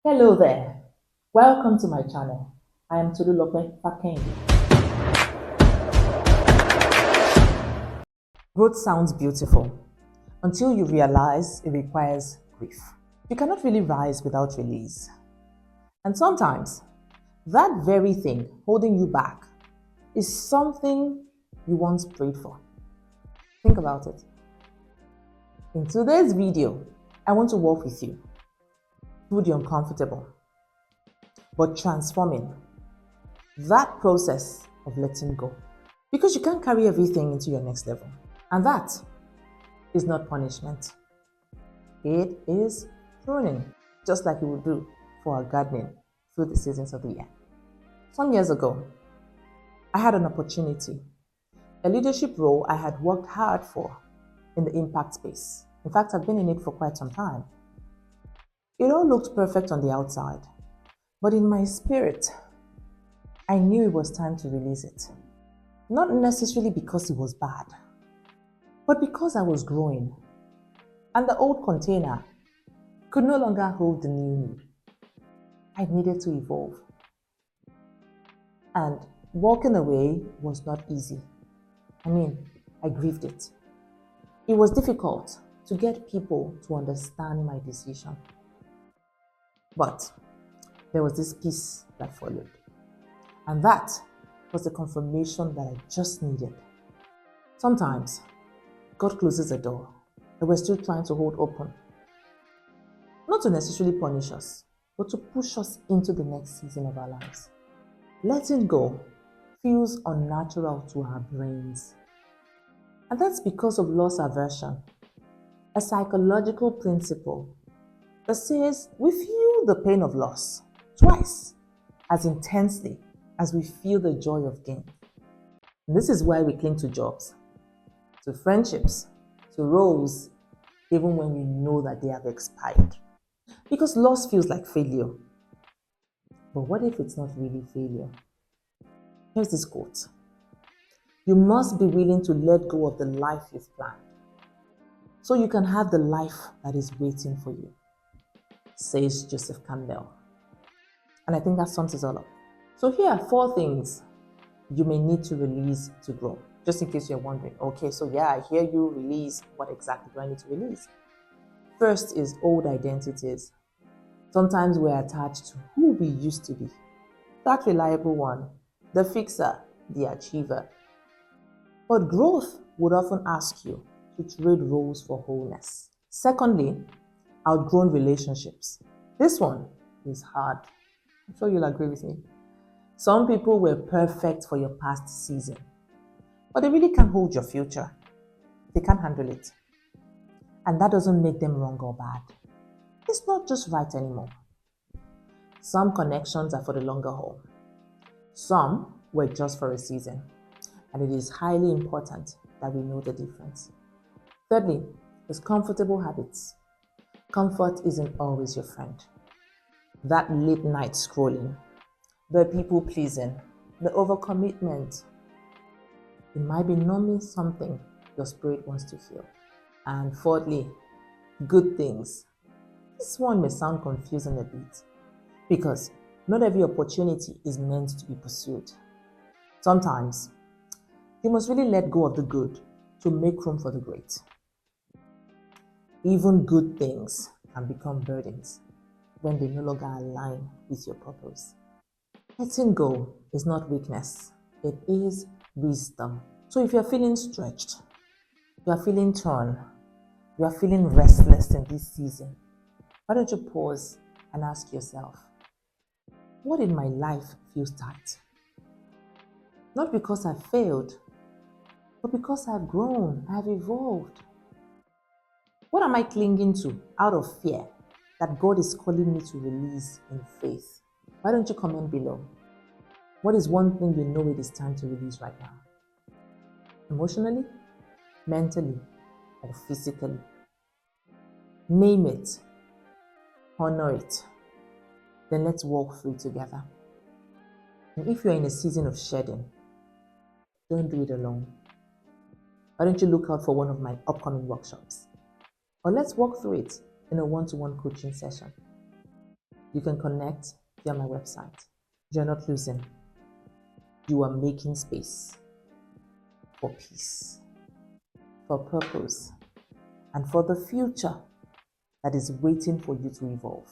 Hello there. Welcome to my channel. I am Tolulope Faken. Growth sounds beautiful until you realize it requires grief. You cannot really rise without release. And sometimes that very thing holding you back is something you once prayed for. Think about it. In today's video, I want to walk with you through the uncomfortable but transforming that process of letting go. Because you can't carry everything into your next level. And that is not punishment. It is pruning, just like you would do for our gardening through the seasons of the year. Some years ago, I had an opportunity, a leadership role I had worked hard for in the impact space. In fact, I've been in it for quite some time. It all looked perfect on the outside, but in my spirit, I knew it was time to release it. Not necessarily because it was bad, but because I was growing, and the old container could no longer hold the new me. I needed to evolve. And walking away was not easy. I grieved it. It was difficult to get people to understand my decision. But there was this peace that followed. And that was the confirmation that I just needed. Sometimes, God closes a door that we're still trying to hold open. Not to necessarily punish us, but to push us into the next season of our lives. Letting go feels unnatural to our brains. And that's because of loss aversion, a psychological principle that says we feel the pain of loss twice as intensely as we feel the joy of gain. And this is why we cling to jobs, to friendships, to roles, even when we know that they have expired. Because loss feels like failure. But what if it's not really failure? Here's this quote. You must be willing to let go of the life you've planned so you can have the life that is waiting for you, says Joseph Campbell. And I think that sums it all up. So here are 4 things you may need to release to grow. Just in case you're wondering, okay, so yeah, I hear you release. What exactly do I need to release? First is old identities. Sometimes we're attached to who we used to be. That reliable one, the fixer, the achiever. But growth would often ask you to trade roles for wholeness. Secondly, outgrown relationships. This one is hard. I'm sure you'll agree with me. Some people were perfect for your past season, but they really can't hold your future. They can't handle it. And that doesn't make them wrong or bad. It's not just right anymore. Some connections are for the longer haul. Some were just for a season. And it is highly important that we know the difference. Thirdly, is comfortable habits. Comfort isn't always your friend. That late night scrolling, the people pleasing, the overcommitment, it might be numbing something your spirit wants to feel. And fourthly, good things. This one may sound confusing a bit because not every opportunity is meant to be pursued. Sometimes, you must really let go of the good to make room for the great. Even good things can become burdens when they no longer align with your purpose. Letting go is not weakness, it is wisdom. So if you're feeling stretched, you are feeling torn, you are feeling restless in this season, why don't you pause and ask yourself, what in my life feels tight? Not because I've failed, but because I've grown, I've evolved. What am I clinging to out of fear that God is calling me to release in faith? Why don't you comment below? What is one thing you know it is time to release right now? Emotionally, mentally, or physically? Name it. Honor it. Then let's walk through together. And if you're in a season of shedding, don't do it alone. Why don't you look out for one of my upcoming workshops? Or let's walk through it in a one-to-one coaching session. You can connect via my website. You're not losing. You are making space for peace, for purpose, and for the future that is waiting for you to evolve.